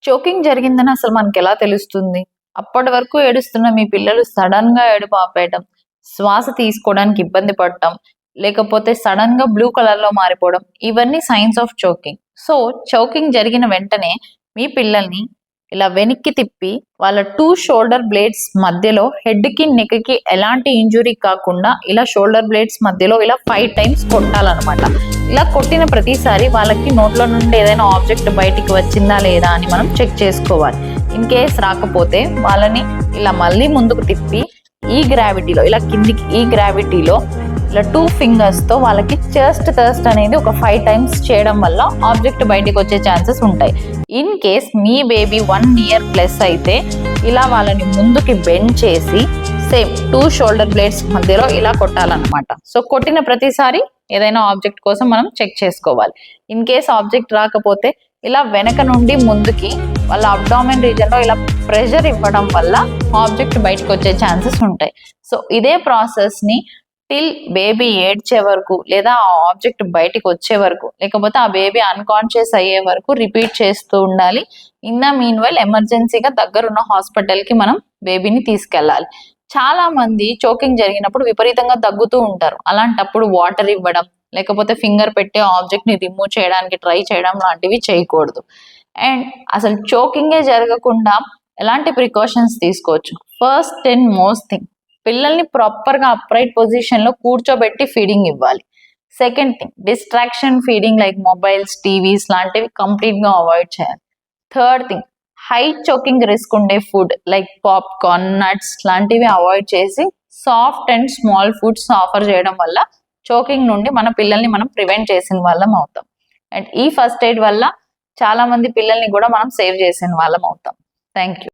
Choking జరిగిందని అసలు మనకెలా తెలుస్తుంది? అప్పటి వరకు ఏడుస్తున్న మీ పిల్లలు సడెన్‌గా ఏడుపు ఆపేయటం, శ్వాస తీసుకోవడానికి ఇబ్బంది పడటం, లేకపోతే సడెన్‌గా బ్లూ కలర్‌లో మారిపోవడం, ఇవన్నీ science of choking. So, choking జరిగిన వెంటనే మీ పిల్లల్ని ఇలా వెనక్కి తిప్పి వాళ్ళ 2 షోల్డర్ బ్లేడ్స్ మధ్యలో హెడ్‌కి, నెక్‌కి ఎలాంటి ఇంజ్యూరీ కాకుండా ఇలా షోల్డర్ బ్లేడ్స్ మధ్యలో ఇలా 5 టైమ్స్ కొట్టాలన్నమాట. ఇలా కొట్టిన ప్రతిసారి వాళ్ళకి నోట్లో నుండి ఏదైనా ఆబ్జెక్ట్ బయటికి వచ్చిందా లేదా అని మనం చెక్ చేసుకోవాలి. ఇన్ కేస్ రాకపోతే వాళ్ళని ఇలా మళ్ళీ ముందుకు తిప్పి ఈ గ్రావిటీలో ఇలా కిందికి ఈ గ్రావిటీలో ఇలా 2 ఫింగర్స్తో వాళ్ళకి చెస్ట్ థర్స్ట్ అనేది ఒక 5 టైమ్స్ చేయడం వల్ల ఆబ్జెక్ట్ బయటికి వచ్చే ఛాన్సెస్ ఉంటాయి. In case me baby 1 year plus అయితే ఇలా వాళ్ళని ముందుకి బెండ్ చేసి సేమ్ 2 షోల్డర్ బ్లేడ్స్ మధ్యలో ఇలా కొట్టాలన్నమాట. సో కొట్టిన ప్రతిసారి ఏదైనా ఆబ్జెక్ట్ కోసం మనం చెక్ చేసుకోవాలి. ఇన్ కేస్ ఆబ్జెక్ట్ రాకపోతే ఇలా వెనక నుండి ముందుకి వాళ్ళ అబ్డామిన్ రీజన్లో ఇలా ప్రెషర్ ఇవ్వడం వల్ల ఆబ్జెక్ట్ బయటకు వచ్చే ఛాన్సెస్ ఉంటాయి. సో ఇదే ప్రాసెస్ని టిల్ బేబీ ఏడ్చే వరకు లేదా ఆ ఆబ్జెక్ట్ బయటికి వచ్చే వరకు లేకపోతే ఆ బేబీ అన్కాన్షియస్ అయ్యే వరకు రిపీట్ చేస్తూ ఉండాలి. ఇన్ ద మీన్ వైల్ ఎమర్జెన్సీగా దగ్గరున్న హాస్పిటల్కి మనం బేబీని తీసుకెళ్ళాలి. చాలా మంది చోకింగ్ జరిగినప్పుడు విపరీతంగా దగ్గుతూ ఉంటారు. అలాంటప్పుడు వాటర్ ఇవ్వడం లేకపోతే ఫింగర్ పెట్టి ఆబ్జెక్ట్ ని రిమూవ్ చేయడానికి ట్రై చేయడం లాంటివి చేయకూడదు. అండ్ అసలు చోకింగే జరగకుండా ఎలాంటి ప్రికాషన్స్ తీసుకోవచ్చు? ఫస్ట్ అండ్ మోస్ట్ థింగ్, పిల్లల్ని ప్రాపర్గా అప్రైట్ పొజిషన్లో కూర్చోబెట్టి ఫీడింగ్ ఇవ్వాలి. Second thing, distraction feeding like mobiles, TVs లాంటివి కంప్లీట్గా అవాయిడ్ చేయాలి. Third thing, high choking risk ఉండే ఫుడ్ లైక్ పాప్కార్న్, నట్స్ లాంటివి అవాయిడ్ చేసి soft and small foods offer చేయడం వల్ల చోకింగ్ నుండి మన పిల్లల్ని మనం ప్రివెంట్ చేసిన వాళ్ళం అవుతాం. అండ్ ఈ ఫస్ట్ ఎయిడ్ వల్ల చాలా మంది పిల్లల్ని కూడా మనం సేవ్ చేసిన వాళ్ళం అవుతాం. Thank you.